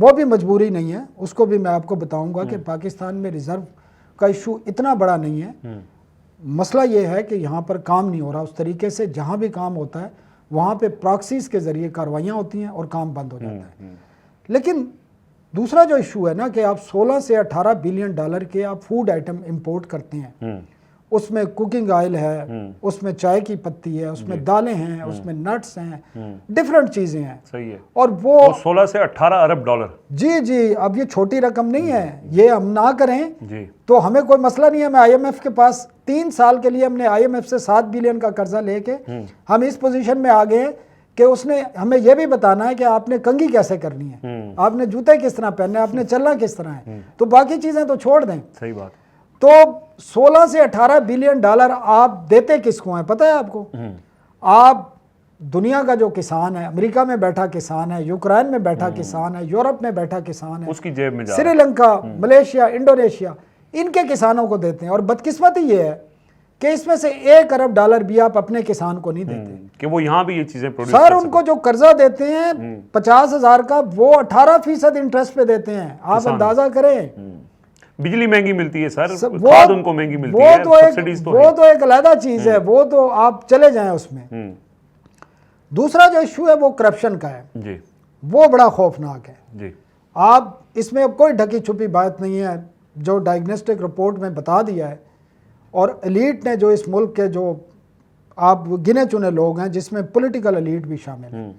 وہ بھی مجبوری نہیں ہے، اس کو بھی میں آپ کو بتاؤں گا کہ پاکستان میں ریزرو کا ایشو اتنا بڑا نہیں ہے. مسئلہ یہ ہے کہ یہاں پر کام نہیں ہو رہا اس طریقے سے. جہاں بھی کام ہوتا ہے وہاں پہ پراکسیز کے ذریعے کاروائیاں ہوتی ہیں اور کام بند ہو جاتا ہے. لیکن دوسرا جو ایشو ہے نا کہ آپ 16 سے 18 بلین ڈالر کے آپ فوڈ آئٹم امپورٹ کرتے ہیں، اس میں کوکنگ آئل ہے، اس میں چائے کی پتی ہے، اس میں دالیں ہیں، اس میں نٹس ہیں، ڈیفرنٹ چیزیں ہیں. صحیح ہے. اور وہ 16 سے 18 ارب ڈالر. جی اب یہ چھوٹی رقم نہیں ہے. یہ ہم نہ کریں جی تو ہمیں کوئی مسئلہ نہیں ہے. میں آئی ایم ایف کے پاس 3 سال کے لیے ہم نے آئی ایم ایف سے 7 بلین کا قرضہ لے کے ہم اس پوزیشن میں آ گئے ہیں کہ اس نے ہمیں یہ بھی بتانا ہے کہ آپ نے کنگھی کیسے کرنی ہے، آپ نے جوتے کس طرح پہننے ہیں، آپ نے چلنا کس طرح ہے. تو باقی چیزیں تو چھوڑ دیں. صحیح بات. تو 16 سے 18 بلین ڈالر آپ دیتے کس کو ہیں پتہ ہے آپ کو؟ آپ دنیا کا جو کسان ہے، امریکہ میں بیٹھا کسان ہے، یوکرین میں بیٹھا کسان ہے، یورپ میں بیٹھا کسان ہے، اس کی جیب میں جا سری لنکا، ملیشیا، انڈونیشیا، ان کے کسانوں کو دیتے ہیں. اور بدقسمتی یہ ہے کہ اس میں سے 1 ارب ڈالر بھی آپ اپنے کسان کو نہیں دیتے کہ وہ یہاں بھی یہ چیزیں پروڈیوس سر. ان کو جو قرضہ دیتے ہیں 50,000 کا، وہ 18% انٹرسٹ پہ دیتے ہیں. آپ اندازہ کریں. بجلی مہنگی ملتی ہے سر، کھاد ان کو مہنگی ملتی ہے، سبسڈیز تو وہ تو ایک علیحدہ چیز ہے، وہ تو آپ چلے جائیں اس میں. دوسرا جو ایشو ہے وہ کرپشن کا ہے. جی وہ بڑا خوفناک ہے. جی آپ اس میں اب کوئی ڈھکی چھپی بات نہیں ہے. جو ڈائگنوسٹک رپورٹ میں بتا دیا ہے، اور ایلیٹ نے جو اس ملک کے جو آپ گنے چنے لوگ ہیں جس میں پولیٹیکل ایلیٹ بھی شامل ہیں،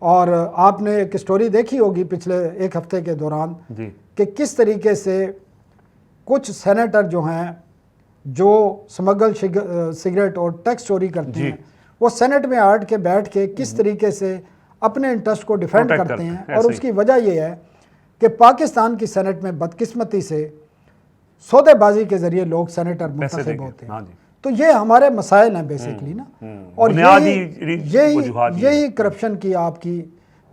اور آپ نے ایک سٹوری دیکھی ہوگی پچھلے 1 ہفتے کے دوران جی کہ کس طریقے سے کچھ سینیٹر جو ہیں جو سمگل سگریٹ اور ٹیکس چوری کرتے ہیں، وہ سینٹ میں بیٹھ کے کس طریقے سے اپنے انٹرسٹ کو ڈیفینڈ کرتے ہیں. اور اس کی وجہ یہ ہے کہ پاکستان کی سینٹ میں بدقسمتی سے سودے بازی کے ذریعے لوگ سینیٹر منتخب ہوتے ہیں. تو یہ ہمارے مسائل ہیں بیسیکلی نا. اور یہی کرپشن کی آپ کی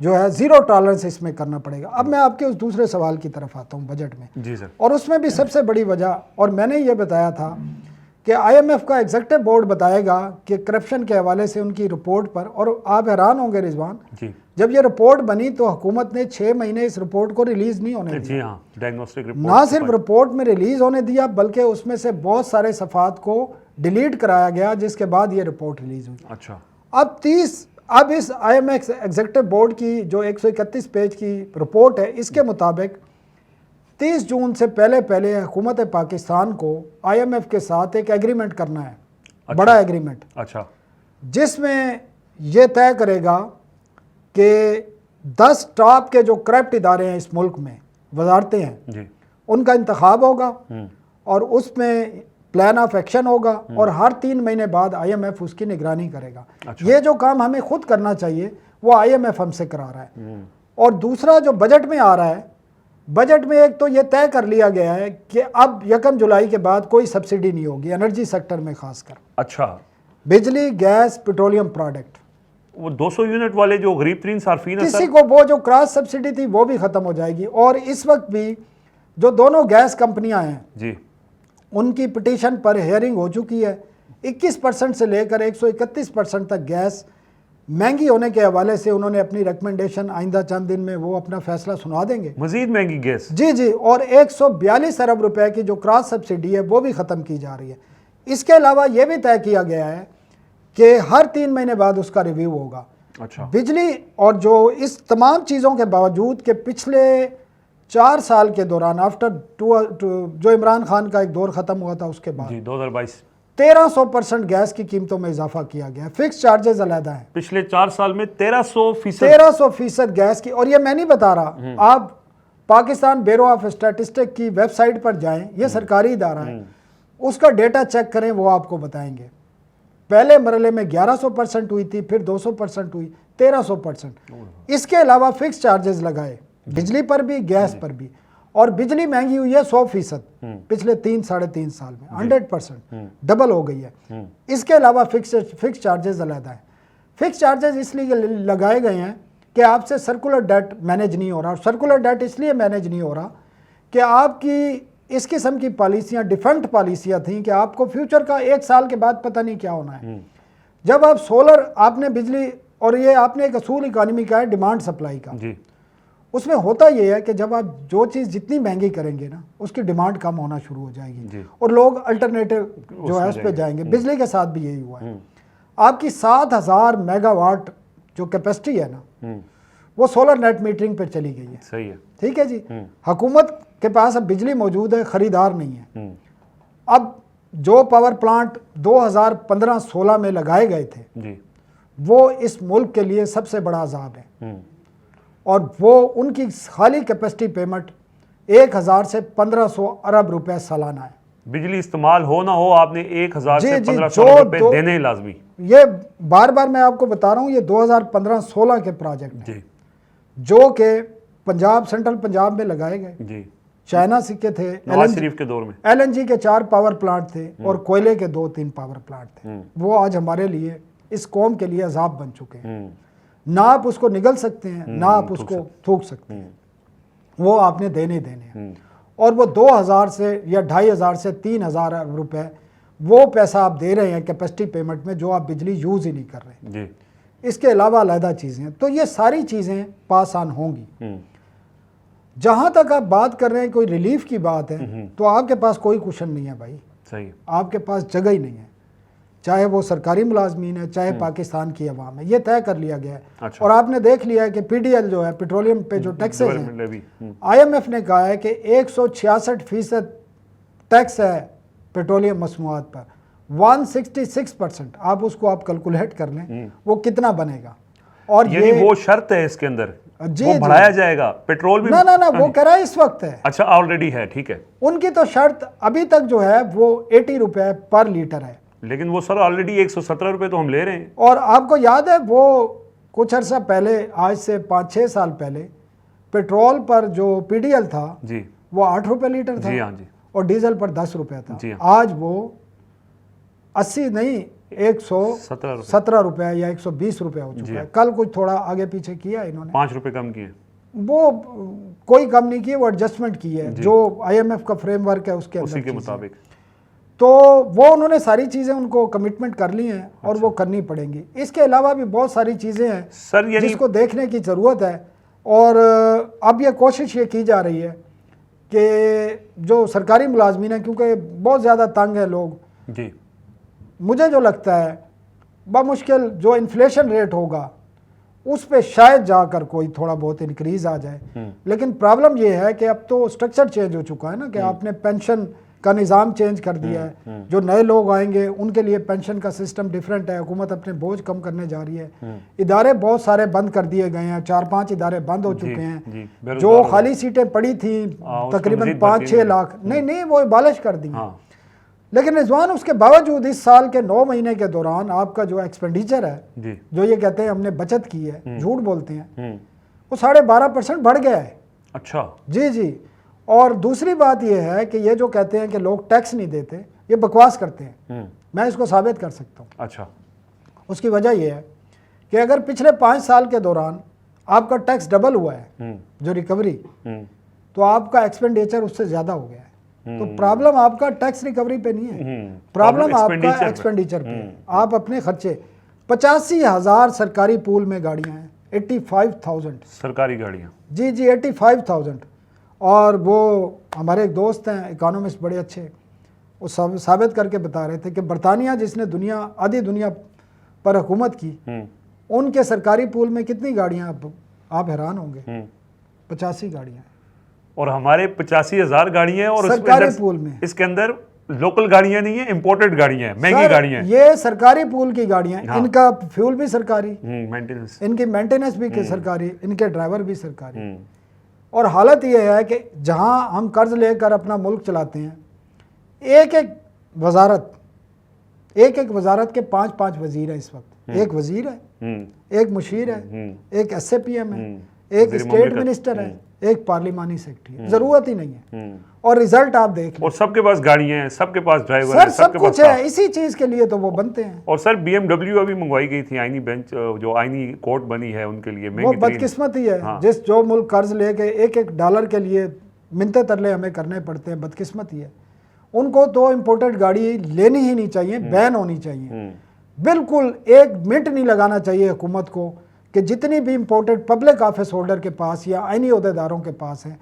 جو ہے زیرو ٹالرنس اس میں کرنا پڑے گا. اب میں آپ کے اس دوسرے سوال کی طرف آتا ہوں بجٹ میں. جی سر. اور اس میں بھی سب سے بڑی وجہ، اور میں نے یہ بتایا تھا کہ آئی ایم ایف کا ایگزیکٹو بورڈ بتائے گا کہ کرپشن کے حوالے سے ان کی رپورٹ پر، اور آپ حیران ہوں گے رضوان، جب یہ رپورٹ بنی تو حکومت نے 6 مہینے اس رپورٹ کو ریلیز نہیں ہونے دیا. جی ہاں، ڈائگنوسٹک رپورٹ نہ صرف رپورٹ میں ریلیز ہونے دیا بلکہ اس میں سے بہت سارے صفحات کو ڈیلیٹ کرایا گیا، جس کے بعد یہ رپورٹ ریلیز ہوئی. اچھا. اب اس I M F executive board کی جو 131 پیج کی رپورٹ ہے، اس کے مطابق 30 جون سے پہلے حکومت پاکستان کو آئی ایم ایف کے ساتھ ایک ایگریمنٹ کرنا ہے، بڑا ایگریمنٹ. اچھا. جس میں یہ طے کرے گا کہ 10 ٹاپ کے جو کرپٹ ادارے ہیں اس ملک میں، وزارتیں ہیں، ان کا انتخاب ہوگا، اور اس میں پلان آف ایکشن ہوگا، اور ہر 3 مہینے بعد آئی ایم ایف اس کی نگرانی کرے گا. یہ جو کام ہمیں خود کرنا چاہیے وہ آئی ایم ایف ہم سے کرا رہا ہے. اور دوسرا جو بجٹ میں آ رہا ہے، بجٹ میں ایک تو یہ طے کر لیا گیا ہے کہ اب 1 جولائی کے بعد کوئی سبسڈی نہیں ہوگی انرجی سیکٹر میں، خاص کر اچھا بجلی، گیس، پیٹرولیم پروڈکٹ. وہ 200 یونٹ والے جو غریب ترین صارفین ہیں، کسی کو وہ جو کراس سبسڈی تھی وہ بھی ختم ہو جائے گی. اور اس وقت بھی جو دونوں گیس کمپنیاں ہیں جی ان کی پٹیشن پر ہیئرنگ ہو چکی ہے. 21% سے لے کر 131% تک گیس مہنگی ہونے کے حوالے سے انہوں نے اپنی ریکمنڈیشن آئندہ چند دن میں وہ اپنا فیصلہ سنا دیں گے. مزید مہنگی گیس؟ جی. اور 142 ارب روپے کی جو کراس سبسڈی ہے وہ بھی ختم کی جا رہی ہے. اس کے علاوہ یہ بھی طے کیا گیا ہے کہ ہر 3 مہینے بعد اس کا ریویو ہوگا. اچھا. بجلی، اور جو اس تمام چیزوں کے باوجود کہ پچھلے 4 سال کے دوران آفٹر جو عمران خان کا ایک دور ختم ہوا تھا اس کے بعد 2022 1300% گیس کی قیمتوں میں اضافہ کیا گیا. فکس چارجز علیحدہ ہیں. پچھلے 4 سال میں 1300% 1300% گیس کی. اور یہ میں نہیں بتا رہا، آپ پاکستان بیورو آف اسٹیٹسٹک کی ویب سائٹ پر جائیں، یہ سرکاری ادارہ ہے، اس کا ڈیٹا چیک کریں، وہ آپ کو بتائیں گے. پہلے مرحلے میں 1100% ہوئی تھی، پھر 200% ہوئی، 1300%. اس کے علاوہ فکس چارجز لگائے بجلی پر بھی، گیس پر بھی. اور بجلی مہنگی ہوئی ہے 100% پچھلے 3-3.5 سال میں، 100% ڈبل ہو گئی ہے. اس کے علاوہ فکس چارجز علیحدہ ہیں. فکس چارجز اس لیے لگائے گئے ہیں کہ آپ سے سرکولر ڈیٹ مینیج نہیں ہو رہا. سرکولر ڈیٹ اس لیے مینیج نہیں ہو رہا کہ آپ کی اس قسم کی پالیسیاں ڈیفنٹ پالیسیاں تھیں کہ آپ کو فیوچر کا 1 سال کے بعد پتہ نہیں کیا ہونا ہے. جب آپ سولر، آپ نے بجلی، اور یہ آپ نے ایک اصول اکانومی کا ہے ڈیمانڈ سپلائی کا، اس میں ہوتا یہ ہے کہ جب آپ جو چیز جتنی مہنگی کریں گے نا اس کی ڈیمانڈ کم ہونا شروع ہو جائے گی اور لوگ الٹرنیٹو جو ہے اس پہ جائیں گے. بجلی کے ساتھ بھی یہی ہوا ہے. آپ کی 7,000 میگا واٹ جو کیپیسٹی ہے نا وہ سولر نیٹ میٹرنگ پہ چلی گئی ہے. صحیح ہے. ٹھیک ہے جی. حکومت کے پاس اب بجلی موجود ہے, خریدار نہیں ہے. اب جو پاور پلانٹ 2015-16 میں لگائے گئے تھے وہ اس ملک کے لیے سب سے بڑا عذاب ہے, اور وہ ان کی خالی کیپیسٹی پیمنٹ 1,000 سے 1,500 ارب روپے سالانہ ہے. بجلی استعمال ہو نہ ہو آپ نے 1,000 سے 1,500 روپے دینے ہی لازمی. یہ بار بار میں آپ کو بتا رہا ہوں, یہ 2015-16 کے پروجیکٹ ہیں جو کہ پنجاب, سینٹرل پنجاب میں لگائے گئے. چائنا کے تھے, نواز شریف کے دور میں ایل این جی کے 4 پاور پلانٹ تھے اور کوئلے کے 2-3 پاور پلانٹ تھے. وہ آج ہمارے لیے, اس قوم کے لیے عذاب بن چکے ہیں. نہ آپ اس کو نگل سکتے ہیں, نہ آپ اس کو تھوک سکتے ہیں. وہ آپ نے دینے ہیں, اور وہ 2,000 سے یا 2,500 سے 3,000 روپے وہ پیسہ آپ دے رہے ہیں کیپیسٹی پیمنٹ میں, جو آپ بجلی یوز ہی نہیں کر رہے. اس کے علاوہ علیحدہ چیزیں ہیں. تو یہ ساری چیزیں پاس آن ہوں گی. جہاں تک آپ بات کر رہے ہیں کوئی ریلیف کی بات ہے, تو آپ کے پاس کوئی کوشن نہیں ہے بھائی. صحیح. آپ کے پاس جگہ ہی نہیں ہے, چاہے وہ سرکاری ملازمین ہے, چاہے پاکستان کی عوام ہے. یہ طے کر لیا گیا ہے. اور آپ نے دیکھ لیا ہے کہ پی ڈی ایل جو ہے, پیٹرولیم پہ جو ٹیکسز ہیں, آئی ایم ایف نے کہا ہے کہ 166% ٹیکس ہے پیٹرولیم مصنوعات پر. 166%. آپ اس کو آپ کیلکولیٹ کر لیں وہ کتنا بنے گا. اور یہ وہ شرط ہے اس کے اندر وہ بڑھایا جائے گا پیٹرول بھی. نہ وہ کہہ رہا ہے اس وقت ہے. اچھا آلریڈی ہے, ٹھیک ہے. ان کی تو شرط ابھی تک جو ہے وہ 80 روپے پر لیٹر ہے. لیکن وہ سر آلریڈی 117 روپے تو ہم لے رہے ہیں. اور آپ کو یاد ہے وہ کچھ عرصہ پہلے, آج سے 5-6 سال پہلے, پیٹرول پر جو پی ڈی ایل تھا وہ 8 روپے لیٹر تھا, اور ڈیزل پر 10 روپے تھا. آج وہ 80 نہیں 117 روپے یا 120 روپے ہو چکا ہے. کل کچھ تھوڑا آگے پیچھے کیا انہوں نے, 5 روپے کم کیے. وہ کوئی کم نہیں کیے, وہ ایڈجسٹمنٹ کی ہے جو آئی ایم ایف کا فریم ورک ہے اس کے اسی کے مطابق. تو وہ انہوں نے ساری چیزیں ان کو کمٹمنٹ کر لی ہیں اور وہ کرنی پڑیں گی. اس کے علاوہ بھی بہت ساری چیزیں ہیں سر جس کو دیکھنے کی ضرورت ہے. اور اب یہ کوشش یہ کی جا رہی ہے کہ جو سرکاری ملازمین ہیں, کیونکہ بہت زیادہ تنگ ہیں لوگ, مجھے جو لگتا ہے بمشکل جو انفلیشن ریٹ ہوگا اس پہ شاید جا کر کوئی تھوڑا بہت انکریز آ جائے. لیکن پرابلم یہ ہے کہ اب تو سٹرکچر چینج ہو چکا ہے نا, کہ آپ نے پینشن کا نظام چینج کر دیا ہے. جو نئے لوگ آئیں گے ان کے لیے پینشن کا سسٹم ڈیفرنٹ ہے. حکومت اپنے بوجھ کم کرنے جا رہی ہے. ادارے بہت سارے بند کر دیے گئے ہیں, 4-5 ادارے بند ہو چکے ہیں. جو خالی سیٹیں پڑی تھیں تقریباً 5-6 لاکھ, نہیں وہ ابالش کر دی. لیکن رضوان اس کے باوجود اس سال کے 9 مہینے کے دوران آپ کا جو ایکسپینڈیچر ہے, جو یہ کہتے ہیں ہم نے بچت کی ہے, جھوٹ بولتے ہیں, وہ 12.5% بڑھ گیا ہے. اچھا جی. اور دوسری بات یہ ہے کہ یہ جو کہتے ہیں کہ لوگ ٹیکس نہیں دیتے, یہ بکواس کرتے ہیں. میں اس کو ثابت کر سکتا ہوں. اچھا. اس کی وجہ یہ ہے کہ اگر پچھلے 5 سال کے دوران آپ کا ٹیکس ڈبل ہوا ہے, جو ریکوری, تو آپ کا ایکسپینڈیچر اس سے زیادہ ہو گیا ہے. تو پرابلم آپ کا ٹیکس ریکوری پہ نہیں ہے, پرابلم آپ کا ایکسپینڈیچر پہ. آپ اپنے خرچے 85,000 سرکاری پول میں گاڑیاں ہیں, 85,000 سرکاری گاڑیاں. جی 85,000. اور وہ ہمارے ایک دوست ہیں اکانومسٹ بڑے اچھے, وہ ثابت کر کے بتا رہے تھے کہ برطانیہ جس نے آدھی دنیا پر حکومت کی, ان کے سرکاری پول میں کتنی گاڑیاں, آپ حیران ہوں گے, 85 گاڑیاں. اور ہمارے 85,000 گاڑیاں ہیں, اور سرکاری پول میں اس کے اندر لوکل گاڑیاں نہیں ہیں, امپورٹڈ گاڑیاں ہیں, مہنگی گاڑیاں ہیں. یہ سرکاری پول کی گاڑیاں ہیں, ان کا فیول بھی سرکاری, ان کی مینٹیننس بھی سرکاری, ان کے ڈرائیور بھی سرکاری. اور حالت یہ ہے کہ جہاں ہم قرض لے کر اپنا ملک چلاتے ہیں, ایک ایک وزارت کے 5 وزیر ہیں اس وقت. ایک وزیر ہے, ایک مشیر ہے, ایک ایس اے پی ایم ہے, ایک اسٹیٹ منسٹر ہے, ایک پارلیمانی سیکرٹری ہے. ضرورت ہی نہیں ہے. اور ریزلٹ آپ دیکھ لیں, اور سب کے پاس گاڑیاں ہیں, سب کے پاس ڈرائیور ہیں, سب کچھ ہے. اسی چیز کے لیے تو وہ بنتے ہیں. اور سر BMW ابھی منگوائی گئی تھی, آئینی بینچ جو آئینی کورٹ بنی ہے ان کے لیے. وہ بدقسمتی ہے, جو ملک قرض لے کے $1 کے لیے منتے ترلے ہمیں کرنے پڑتے ہیں, بدقسمتی ہے. ان کو تو امپورٹڈ گاڑی لینی ہی نہیں چاہیے, بین ہونی چاہیے. بالکل 1 منٹ نہیں لگانا چاہیے حکومت کو کہ جتنی بھی امپورٹڈ پبلک آفس ہولڈر کے پاس یا آئینی عہدیداروں کے پاس ہیں،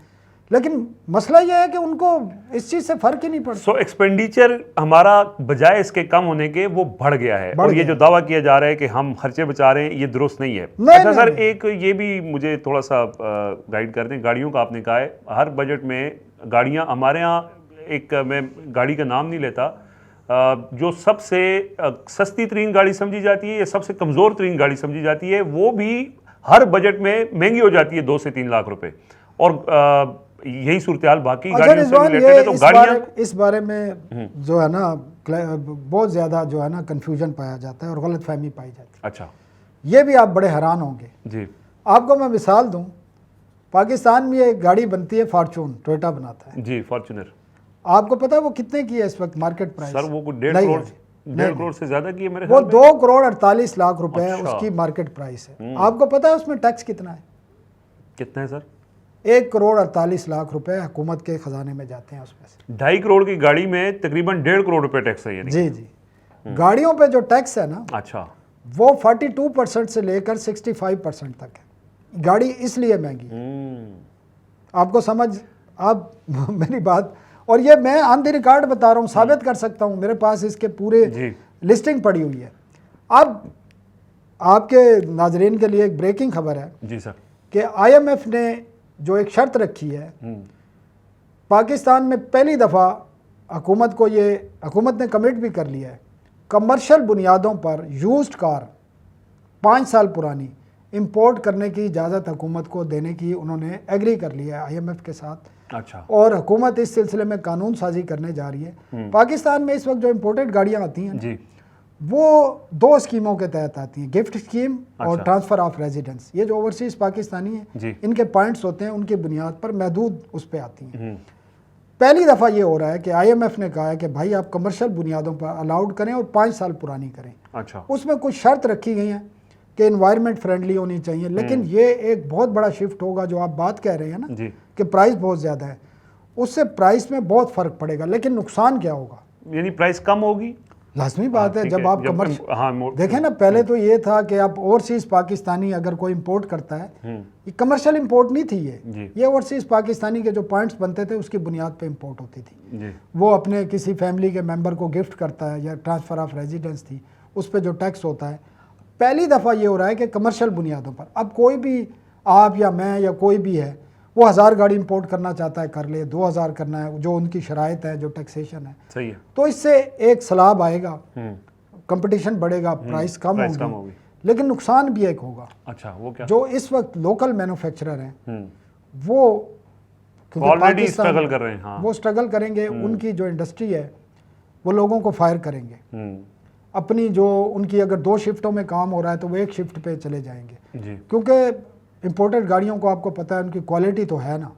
لیکن مسئلہ یہ ہے کہ ان کو اس چیز سے فرق ہی نہیں پڑتا. سو ایکسپینڈیچر ہمارا بجائے اس کے کم ہونے کے وہ بڑھ گیا ہے، اور یہ جو دعویٰ کیا جا رہا ہے کہ ہم خرچے بچا رہے ہیں، یہ درست نہیں ہے. اچھا سر، ایک یہ بھی مجھے تھوڑا سا گائیڈ کر دیں. گاڑیوں کا آپ نے کہا ہے ہر بجٹ میں گاڑیاں، ہمارے ہاں ایک، میں گاڑی کا نام نہیں لیتا، جو سب سے سستی ترین گاڑی سمجھی جاتی ہے یا سب سے کمزور ترین گاڑی سمجھی جاتی ہے، وہ بھی ہر بجٹ میں مہنگی ہو جاتی ہے 2 سے 3 لاکھ روپے. اور یہی صورتحال باقی گاڑیوں سے ریلیٹڈ ہے. تو گاڑیاں اس بارے میں جو ہے نا بہت زیادہ جو ہے نا کنفیوژن پایا جاتا ہے اور غلط فہمی پائی جاتی ہے. اچھا، یہ بھی آپ بڑے حیران ہوں گے. جی، آپ کو میں مثال دوں، پاکستان میں ایک گاڑی بنتی ہے فارچون، ٹویوٹا بناتا ہے. جی، فارچونر. آپ کو پتا ہے وہ کتنے کی ہے اس وقت مارکیٹ پرائس؟ سر وہ 1.5 کروڑ سے زیادہ کی ہے میرے وہ خیال میں. 2 کروڑ 48 لاکھ روپے ہے اس کی مارکیٹ پرائس ہے. آپ کو پتا ہے اس میں ٹیکس کتنا ہے؟ کتنا ہے سر؟ 1 کروڑ 48 لاکھ روپے حکومت کے خزانے میں جاتے ہیں اس میں سے. 2.5 کروڑ کی گاڑی میں تقریباً 1.5 کروڑ روپے ٹیکس ہے. یعنی جی جی، گاڑیوں پہ جو ٹیکس ہے نا، اچھا، وہ 42% سے لے کر 65% تک ہے. گاڑی اس لیے مہنگی ہے. آپ کو سمجھ، آپ میری بات، اور یہ میں آن دی ریکارڈ بتا رہا ہوں، ثابت کر سکتا ہوں، میرے پاس اس کے پورے لسٹنگ پڑی ہوئی ہے. اب آپ کے ناظرین کے لیے ایک بریکنگ خبر ہے. جی سر. کہ آئی ایم ایف نے جو ایک شرط رکھی ہے، پاکستان میں پہلی دفعہ حکومت نے کمٹ بھی کر لیا ہے، کمرشل بنیادوں پر یوزڈ کار 5 سال پرانی امپورٹ کرنے کی اجازت حکومت کو دینے کی انہوں نے ایگری کر لیا ہے آئی ایم ایف کے ساتھ. اچھا. اور حکومت اس سلسلے میں قانون سازی کرنے جا رہی ہے. پاکستان میں اس وقت جو امپورٹڈ گاڑیاں آتی ہیں جی، وہ 2 اسکیموں کے تحت آتی ہیں، گفٹ اسکیم اور ٹرانسفر آف ریزیڈنس. یہ جو اوورسیز پاکستانی ہیں، ان کے پوائنٹس ہوتے ہیں، ان کی بنیاد پر محدود اس پہ آتی ہیں. پہلی دفعہ یہ ہو رہا ہے کہ آئی ایم ایف نے کہا ہے کہ بھائی آپ کمرشل بنیادوں پر الاؤڈ کریں اور 5 سال پرانی کریں. اچھا. اس میں کچھ شرط رکھی گئی ہیں کہ انوائرمنٹ فرینڈلی ہونی چاہیے، لیکن یہ ایک بہت بڑا شفٹ ہوگا جو آپ بات کہہ رہے ہیں نا کہ پرائس بہت زیادہ ہے، اس سے پرائس میں بہت فرق پڑے گا. لیکن نقصان کیا ہوگا؟ یعنی پرائس کم ہوگی. لازمی بات ہے. جب آپ دیکھیں نا، پہلے تو یہ تھا کہ آپ اوورسیز پاکستانی اگر کوئی امپورٹ کرتا ہے، یہ کمرشل امپورٹ نہیں تھی، یہ اوورسیز پاکستانی کے جو پوائنٹس بنتے تھے اس کی بنیاد پہ امپورٹ ہوتی تھی. وہ اپنے کسی فیملی کے ممبر کو گفٹ کرتا ہے، یا ٹرانسفر آف ریزیڈنس تھی، اس پہ جو ٹیکس ہوتا ہے. پہلی دفعہ یہ ہو رہا ہے کہ کمرشل بنیادوں پر اب کوئی بھی، آپ یا میں یا کوئی بھی ہے، وہ 1000 گاڑی امپورٹ کرنا چاہتا ہے کر لے، 2000 کرنا ہے، جو ان کی شرائط ہے، جو ٹیکسیشن ہے. صحیح ہے. تو اس سے ایک سلاب آئے گا، کمپٹیشن بڑھے گا، پرائس کم ہوگی. لیکن نقصان بھی ایک ہوگا. اچھا، وہ کیا؟ جو اس وقت لوکل مینوفیکچرر ہیں، وہ آلریڈی اسٹرگل کر رہے ہیں. وہ اسٹرگل کریں گے. ان کی جو انڈسٹری ہے وہ لوگوں کو فائر کریں گے. اپنی جو ان کی اگر 2 شفٹوں میں کام ہو رہا ہے تو وہ 1 شفٹ پہ چلے جائیں گے. کیونکہ امپورٹڈ گاڑیوں کو آپ کو پتہ ہے ان کی کوالٹی تو ہے نا،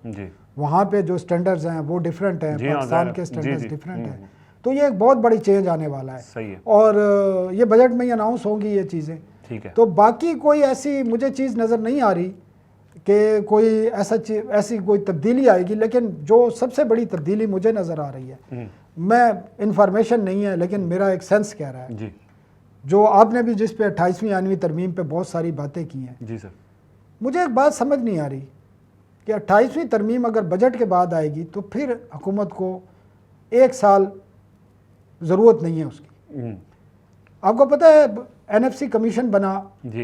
وہاں پہ جو سٹینڈرز ہیں وہ ڈیفرنٹ ہیں، پاکستان کے سٹینڈرز ڈیفرنٹ ہیں. تو یہ ایک بہت بڑی چینج آنے والا ہے. اور یہ بجٹ میں ہی اناؤنس ہوں گی یہ چیزیں. تو باقی کوئی ایسی مجھے چیز نظر نہیں آ رہی کہ کوئی ایسی کوئی تبدیلی آئے گی. لیکن جو سب سے بڑی تبدیلی مجھے نظر آ رہی ہے، میں انفارمیشن نہیں ہے لیکن میرا ایک سینس کہہ رہا ہے، جو آپ نے بھی جس پہ 28ویں آئینوی ترمیم پہ بہت ساری باتیں کی ہیں. جی سر. مجھے ایک بات سمجھ نہیں آ رہی کہ 28ویں ترمیم اگر بجٹ کے بعد آئے گی تو پھر حکومت کو 1 سال ضرورت نہیں ہے اس کی. آپ کو پتہ ہے این ایف سی کمیشن بنا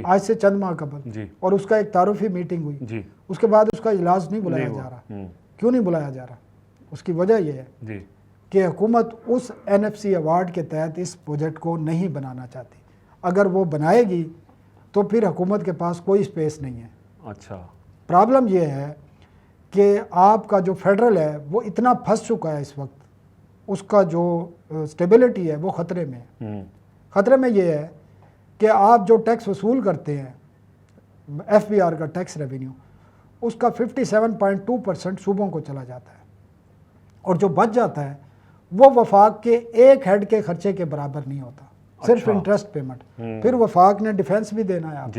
آج سے چند ماہ قبل، اور اس کا ایک تعارفی میٹنگ ہوئی. اس کے بعد اس کا اجلاس نہیں بلایا جا رہا. کیوں نہیں بلایا جا رہا؟ اس کی وجہ یہ ہے کہ حکومت اس این ایف سی ایوارڈ کے تحت اس بجٹ کو نہیں بنانا چاہتی. اگر وہ بنائے گی تو پھر حکومت کے پاس کوئی اسپیس نہیں ہے. اچھا. پرابلم یہ ہے کہ آپ کا جو فیڈرل ہے وہ اتنا پھنس چکا ہے اس وقت، اس کا جو سٹیبلٹی ہے وہ خطرے میں ہے. خطرے میں یہ ہے کہ آپ جو ٹیکس وصول کرتے ہیں، ایف بی آر کا ٹیکس ریونیو، اس کا 57.2% صوبوں کو چلا جاتا ہے، اور جو بچ جاتا ہے وہ وفاق کے ایک ہیڈ کے خرچے کے برابر نہیں ہوتا. صرف انٹرسٹ پیمنٹ. پھر وفاق نے ڈیفینس بھی دینا ہے آپ،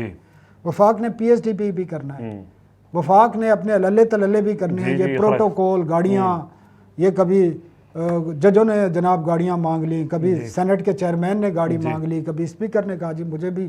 وفاق نے پی ایس ڈی پی بھی کرنا ہے، وفاق نے اپنے للے تللے بھی کرنے ہیں. یہ پروٹوکول گاڑیاں، یہ کبھی ججوں نے جناب گاڑیاں مانگ لی، کبھی سینٹ کے چیئرمین نے گاڑی مانگ لی، کبھی اسپیکر نے کہا جی مجھے بھی